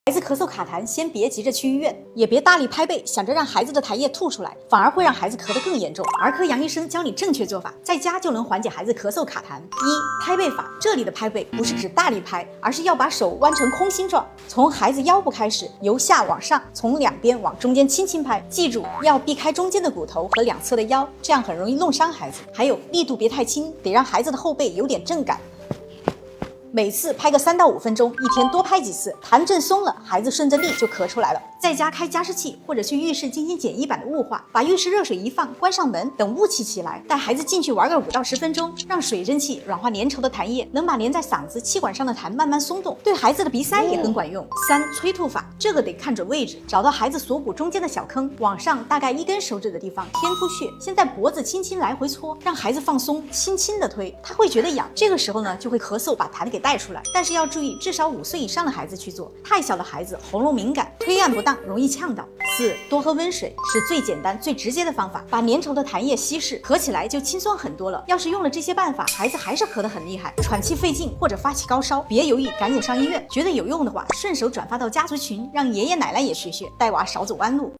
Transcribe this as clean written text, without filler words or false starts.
孩子咳嗽卡痰，先别急着去医院，也别大力拍背，想着让孩子的痰液吐出来，反而会让孩子咳得更严重。儿科杨医生教你正确做法，在家就能缓解孩子咳嗽卡痰。一、拍背法，这里的拍背不是指大力拍，而是要把手弯成空心状，从孩子腰部开始，由下往上，从两边往中间轻轻拍。记住要避开中间的骨头和两侧的腰，这样很容易弄伤孩子。还有力度别太轻，得让孩子的后背有点震感。每次拍个3到5分钟，一天多拍几次，痰震松了，孩子顺着力就咳出来了。在家开加湿器或者去浴室进行简易版的雾化，把浴室热水一放，关上门，等雾气起来，带孩子进去玩个5到10分钟，让水蒸气软化粘稠的痰液，能把粘在嗓子、气管上的痰慢慢松动，对孩子的鼻塞也很管用。3、催吐法，这个得看准位置，找到孩子锁骨中间的小坑，往上大概1根手指的地方，天突穴，先在脖子轻轻来回搓，让孩子放松，轻轻的推，他会觉得痒，这个时候呢就会咳嗽，把痰给带出来。但是要注意，至少5岁以上的孩子去做，太小的孩子喉咙敏感，推按不当容易呛到。4、多喝温水是最简单最直接的方法，把粘稠的痰液稀释，咳起来就轻松很多了。要是用了这些办法，孩子还是咳得很厉害，喘气费劲或者发起高烧，别犹豫，赶紧上医院。觉得有用的话，顺手转发到家族群，让爷爷奶奶也学学，带娃少走弯路。